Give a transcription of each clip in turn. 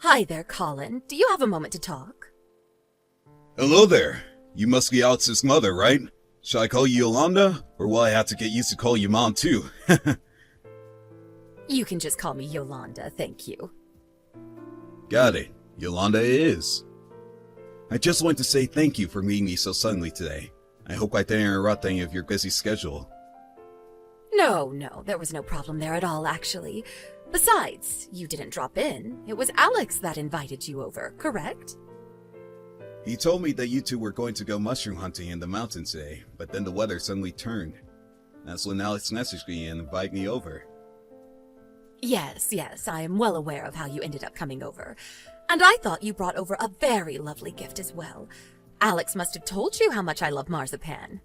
Hi there, Colin. Do you have a moment to talk? Hello there. You must be Alex's mother, right? Shall I call you Yolanda? Or will I have to get used to call you Mom too? You can just call me Yolanda, thank you. Got it. Yolanda it is. I just want to say thank you for meeting me so suddenly today. I hope I didn't interrupt any of your busy schedule. No, there was no problem there at all, actually. Besides, you didn't drop in. It was Alex that invited you over, correct? He told me that you two were going to go mushroom hunting in the mountains today, but then the weather suddenly turned. That's when Alex messaged me and invited me over. Yes, I am well aware of how you ended up coming over. And I thought you brought over a very lovely gift as well. Alex must have told you how much I love marzipan.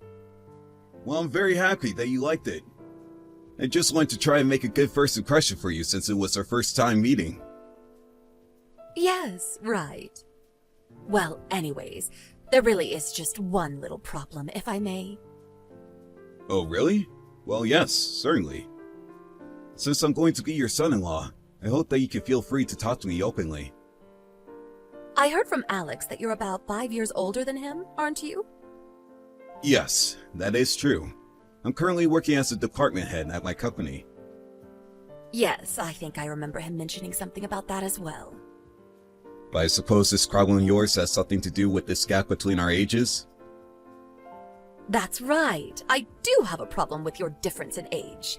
Well, I'm very happy that you liked it. I just wanted to try and make a good first impression for you since it was our first time meeting. Yes, right. Well, anyways, there really is just one little problem, if I may. Oh, really? Well, yes, certainly. Since I'm going to be your son-in-law, I hope that you can feel free to talk to me openly. I heard from Alex that you're about 5 years older than him, aren't you? Yes, that is true. I'm currently working as a department head at my company. Yes, I think I remember him mentioning something about that as well. But I suppose this problem of yours has something to do with this gap between our ages? That's right. I do have a problem with your difference in age.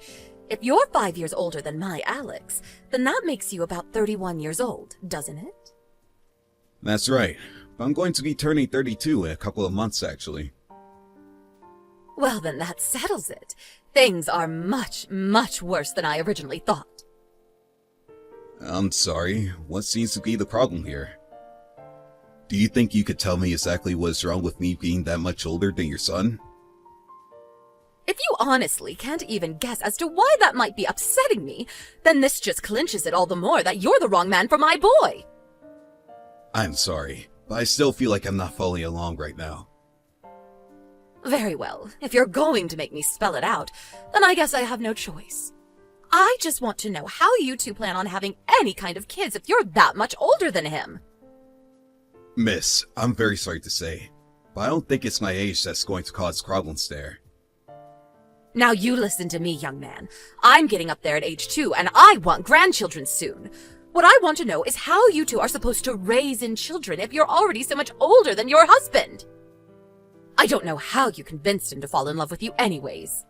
If you're 5 years older than my Alex, then that makes you about 31 years old, doesn't it? That's right. But I'm going to be turning 32 in a couple of months, actually. Well, then that settles it. Things are much worse than I originally thought. I'm sorry. What seems to be the problem here? Do you think you could tell me exactly what's wrong with me being that much older than your son? If you honestly can't even guess as to why that might be upsetting me, then this just clinches it all the more that you're the wrong man for my boy. I'm sorry, but I still feel like I'm not following along right now. Very well. If you're going to make me spell it out, then I guess I have no choice. I just want to know how you two plan on having any kind of kids if you're that much older than him. Miss, I'm very sorry to say, but I don't think it's my age that's going to cause problems there. Now you listen to me, young man. I'm getting up there at age 2, and I want grandchildren soon. What I want to know is how you two are supposed to raise in children if you're already so much older than your husband. I don't know how you convinced him to fall in love with you anyways.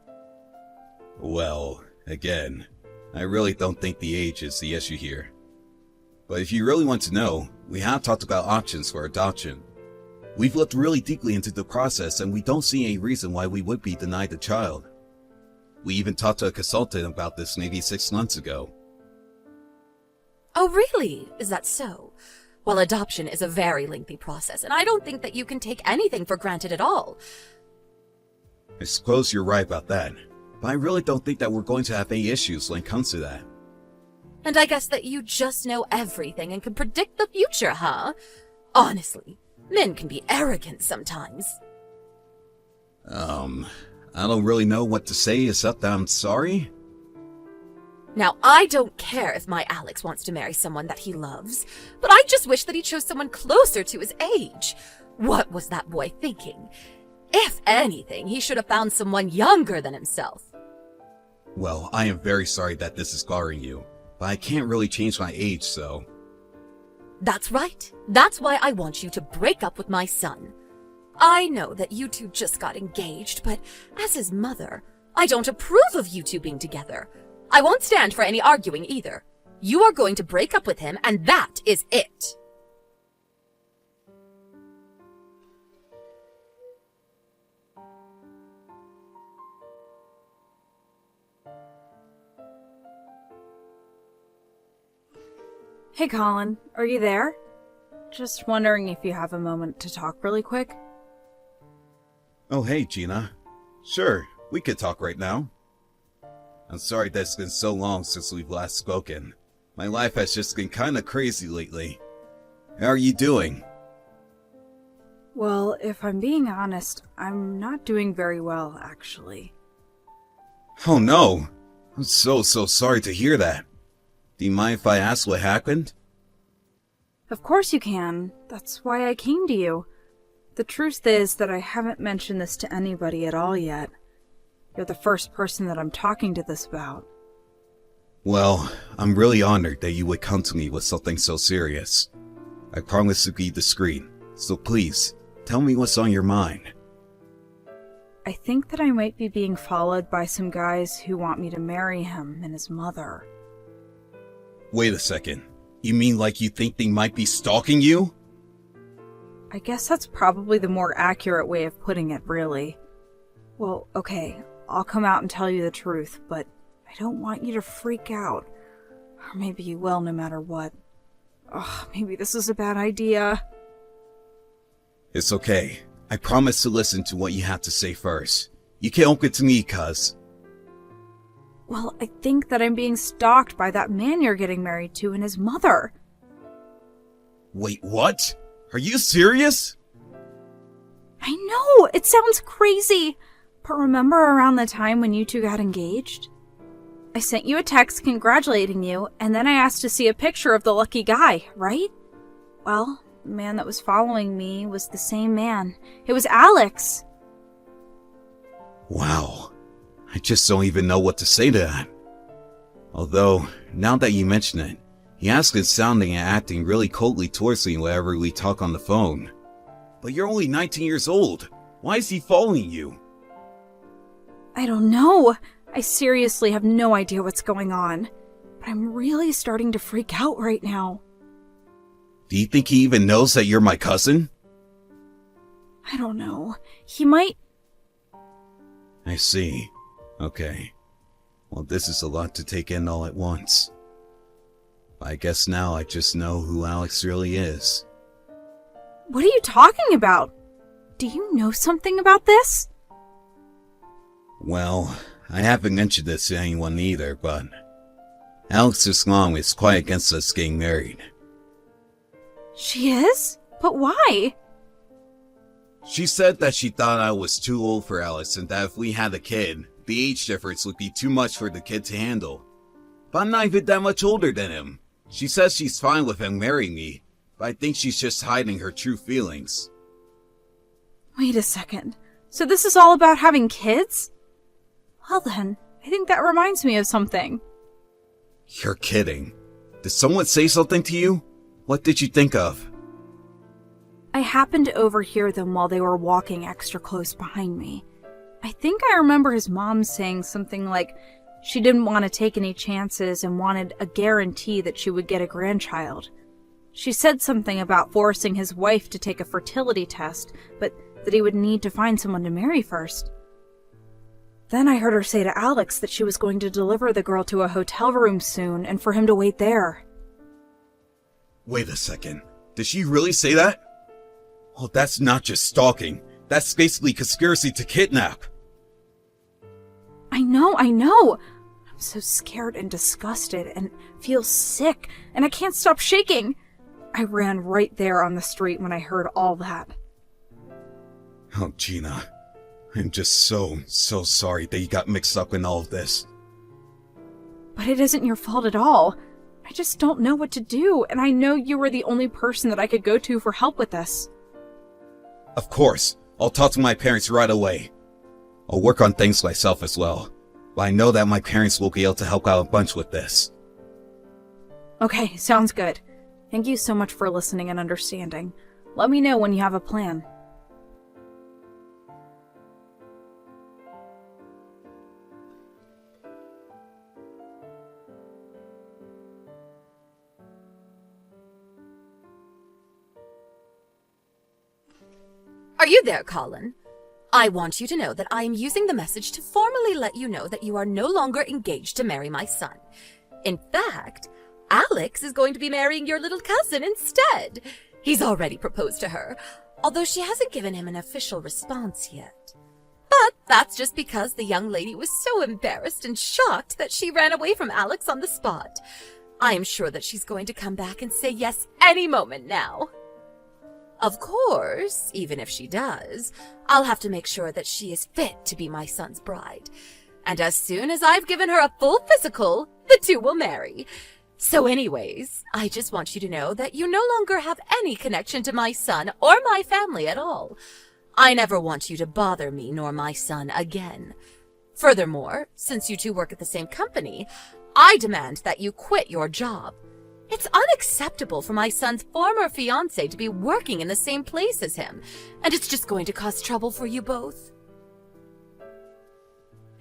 Well, again, I really don't think the age is the issue here. But if you really want to know, we have talked about options for adoption. We've looked really deeply into the process and we don't see any reason why we would be denied the child. We even talked to a consultant about this maybe 6 months ago. Oh, really? Is that so? Well, adoption is a very lengthy process, and I don't think that you can take anything for granted at all. I suppose you're right about that, but I really don't think that we're going to have any issues when it comes to that. And I guess that you just know everything and can predict the future, huh? Honestly, men can be arrogant sometimes. I don't really know what to say except that I'm sorry. Now, I don't care if my Alex wants to marry someone that he loves, but I just wish that he chose someone closer to his age. What was that boy thinking? If anything, he should have found someone younger than himself. Well, I am very sorry that this is scarring you, but I can't really change my age, so... That's right. That's why I want you to break up with my son. I know that you two just got engaged, but as his mother, I don't approve of you two being together. I won't stand for any arguing either. You are going to break up with him, and that is it. Hey Colin, are you there? Just wondering if you have a moment to talk really quick. Oh hey, Gina. Sure, we could talk right now. I'm sorry that it's been so long since we've last spoken. My life has just been kinda crazy lately. How are you doing? Well, if I'm being honest, I'm not doing very well, actually. Oh no! I'm so sorry to hear that. Do you mind if I ask what happened? Of course you can. That's why I came to you. The truth is that I haven't mentioned this to anybody at all yet. You're the first person that I'm talking to this about. Well, I'm really honored that you would come to me with something so serious. I promise to be discreet, so please, tell me what's on your mind. I think that I might be being followed by some guys who want me to marry him and his mother. Wait a second. You mean like you think they might be stalking you? I guess that's probably the more accurate way of putting it, really. Well, okay, I'll come out and tell you the truth, but I don't want you to freak out. Or maybe you will no matter what. Ugh, maybe this is a bad idea. It's okay. I promise to listen to what you have to say first. You can't open to me, cuz. Well, I think that I'm being stalked by that man you're getting married to and his mother. Wait, what? Are you serious? I know, it sounds crazy. But remember around the time when you two got engaged? I sent you a text congratulating you, and then I asked to see a picture of the lucky guy, right? Well, the man that was following me was the same man. It was Alex. Wow. I just don't even know what to say to that. Although, now that you mention it, he has been sounding and acting really coldly towards me whenever we talk on the phone. But you're only 19 years old. Why is he following you? I don't know. I seriously have no idea what's going on. But I'm really starting to freak out right now. Do you think he even knows that you're my cousin? I don't know. He might... I see. Okay. Well, this is a lot to take in all at once. I guess now I just know who Alex really is. What are you talking about? Do you know something about this? Well, I haven't mentioned this to anyone either, but Alex's mom is quite against us getting married. She is? But why? She said that she thought I was too old for Alex and that if we had a kid, the age difference would be too much for the kid to handle. But I'm not even that much older than him. She says she's fine with him marrying me, but I think she's just hiding her true feelings. Wait a second. So this is all about having kids? Well then, I think that reminds me of something. You're kidding. Did someone say something to you? What did you think of? I happened to overhear them while they were walking extra close behind me. I think I remember his mom saying something like she didn't want to take any chances and wanted a guarantee that she would get a grandchild. She said something about forcing his wife to take a fertility test, but that he would need to find someone to marry first. Then I heard her say to Alex that she was going to deliver the girl to a hotel room soon and for him to wait there. Wait a second. Did she really say that? Well, that's not just stalking. That's basically conspiracy to kidnap. I know. I'm so scared and disgusted and feel sick, and I can't stop shaking. I ran right there on the street when I heard all that. Oh, Gina. I'm just so sorry that you got mixed up in all of this. But it isn't your fault at all. I just don't know what to do, and I know you were the only person that I could go to for help with this. Of course. I'll talk to my parents right away. I'll work on things myself as well. But I know that my parents will be able to help out a bunch with this. Okay, sounds good. Thank you so much for listening and understanding. Let me know when you have a plan. Are you there, Colin? I want you to know that I am using the message to formally let you know that you are no longer engaged to marry my son. In fact, Alex is going to be marrying your little cousin instead. He's already proposed to her, although she hasn't given him an official response yet. But that's just because the young lady was so embarrassed and shocked that she ran away from Alex on the spot. I am sure that she's going to come back and say yes any moment now. Of course, even if she does, I'll have to make sure that she is fit to be my son's bride. And as soon as I've given her a full physical, the two will marry. So anyways, I just want you to know that you no longer have any connection to my son or my family at all. I never want you to bother me nor my son again. Furthermore, since you two work at the same company, I demand that you quit your job. It's unacceptable for my son's former fiancée to be working in the same place as him, and it's just going to cause trouble for you both.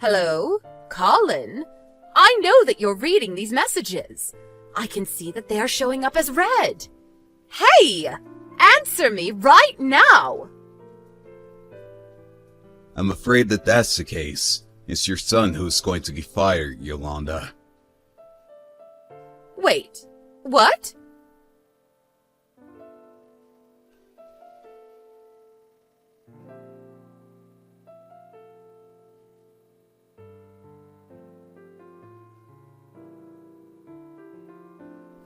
Hello? Colin? I know that you're reading these messages. I can see that they are showing up as read. Hey! Answer me right now! I'm afraid that that's the case. It's your son who's going to be fired, Yolanda. Wait, what?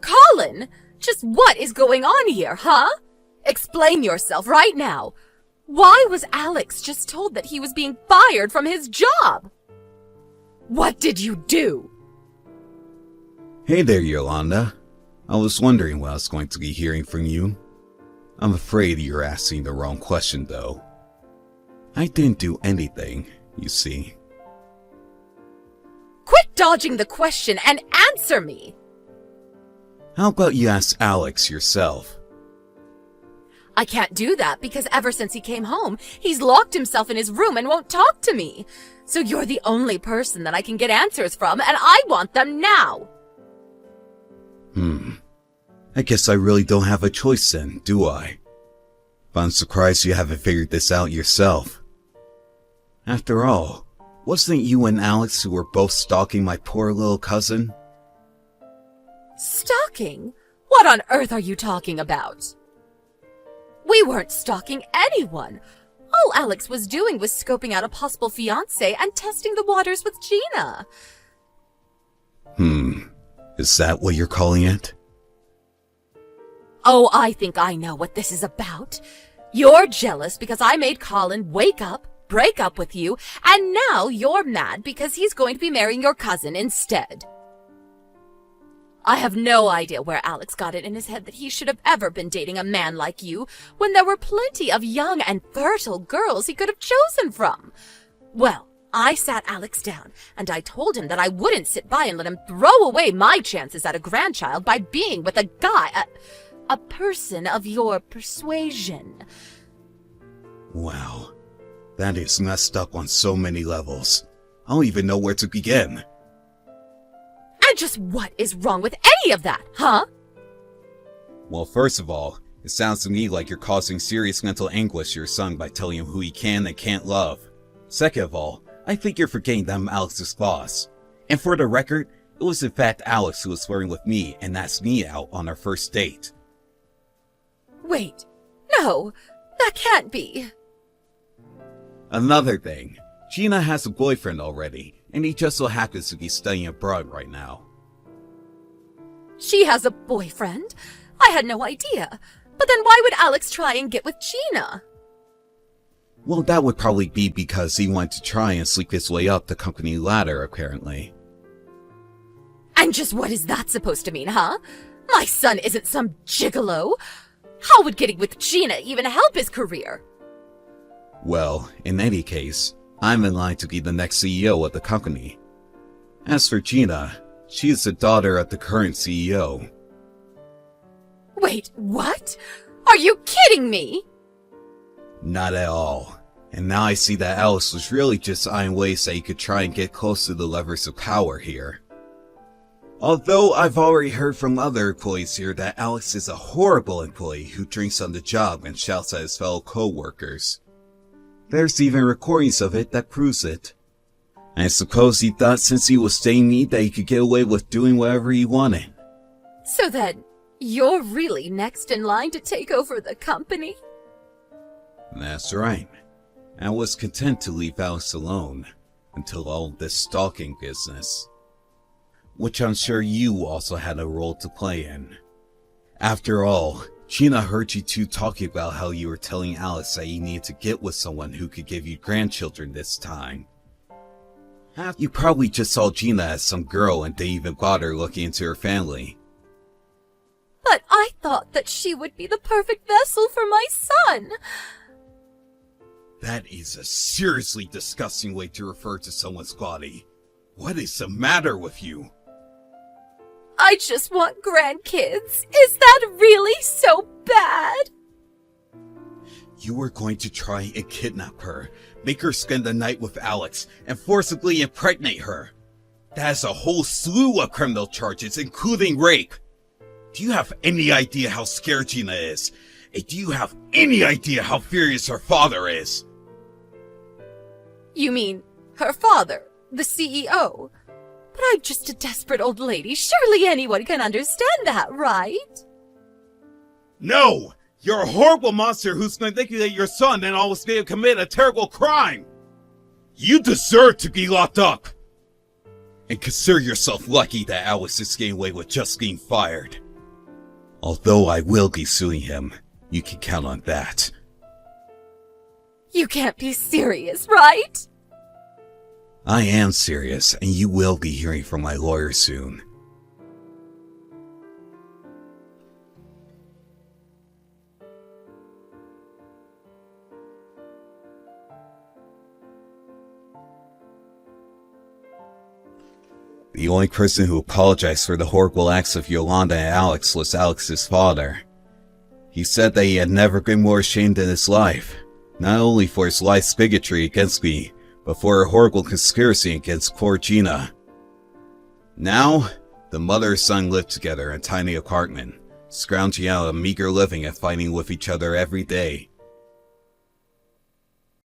Colin, just what is going on here, huh? Explain yourself right now. Why was Alex just told that he was being fired from his job? What did you do? Hey there, Yolanda. I was wondering what I was going to be hearing from you. I'm afraid you're asking the wrong question, though. I didn't do anything, you see. Quit dodging the question and answer me! How about you ask Alex yourself? I can't do that because ever since he came home, he's locked himself in his room and won't talk to me. So you're the only person that I can get answers from, and I want them now! I guess I really don't have a choice then, do I? But I'm surprised you haven't figured this out yourself. After all, wasn't it you and Alex who were both stalking my poor little cousin? Stalking? What on earth are you talking about? We weren't stalking anyone. All Alex was doing was scoping out a possible fiancé and testing the waters with Gina. Is that what you're calling it? Oh, I think I know what this is about. You're jealous because I made Colin wake up, break up with you, and now you're mad because he's going to be marrying your cousin instead. I have no idea where Alex got it in his head that he should have ever been dating a man like you when there were plenty of young and fertile girls he could have chosen from. Well, I sat Alex down and I told him that I wouldn't sit by and let him throw away my chances at a grandchild by being with a guy, a person of your persuasion. Wow, that is messed up on so many levels. I don't even know where to begin. And just what is wrong with any of that, huh? Well, first of all, it sounds to me like you're causing serious mental anguish to your son by telling him who he can and can't love. Second of all, I think you're forgetting that I'm Alex's boss. And for the record, it was in fact Alex who was flirting with me and asked me out on our first date. Wait, no, that can't be. Another thing, Gina has a boyfriend already, and he just so happens to be studying abroad right now. She has a boyfriend? I had no idea. But then why would Alex try and get with Gina? Well, that would probably be because he wanted to try and sneak his way up the company ladder, apparently. And just what is that supposed to mean, huh? My son isn't some gigolo. How would getting with Gina even help his career? Well, in any case, I'm in line to be the next CEO of the company. As for Gina, she is the daughter of the current CEO. Wait, what? Are you kidding me? Not at all. And now I see that Alex was really just eyeing ways that he could try and get close to the levers of power here. Although I've already heard from other employees here that Alex is a horrible employee who drinks on the job and shouts at his fellow co-workers. There's even recordings of it that proves it. I suppose he thought since he was staying me that he could get away with doing whatever he wanted. So then, you're really next in line to take over the company? That's right. I was content to leave Alex alone until all this stalking business, which I'm sure you also had a role to play in. After all, Gina heard you two talking about how you were telling Alex that you needed to get with someone who could give you grandchildren this time. You probably just saw Gina as some girl and didn't even bother looking into her family, But I thought that she would be the perfect vessel for my son. That is a seriously disgusting way to refer to someone's body. What is the matter with you? I just want grandkids. Is that really so bad? You were going to try and kidnap her, make her spend the night with Alex, and forcibly impregnate her. That is a whole slew of criminal charges, including rape. Do you have any idea how scared Gina is? And do you have any idea how furious her father is? You mean her father, the CEO? But I'm just a desperate old lady. Surely anyone can understand that, right? No! You're a horrible monster who's manipulated your son and almost made him commit a terrible crime! You deserve to be locked up! And consider yourself lucky that Alex is getting away with just being fired. Although I will be suing him, you can count on that. You can't be serious, right? I am serious, and you will be hearing from my lawyer soon. The only person who apologized for the horrible acts of Yolanda and Alex was Alex's father. He said that he had never been more ashamed in his life, not only for his life's bigotry against me, but for her horrible conspiracy against poor Gina. Now, the mother and son live together in a tiny apartment, scrounging out a meager living and fighting with each other every day.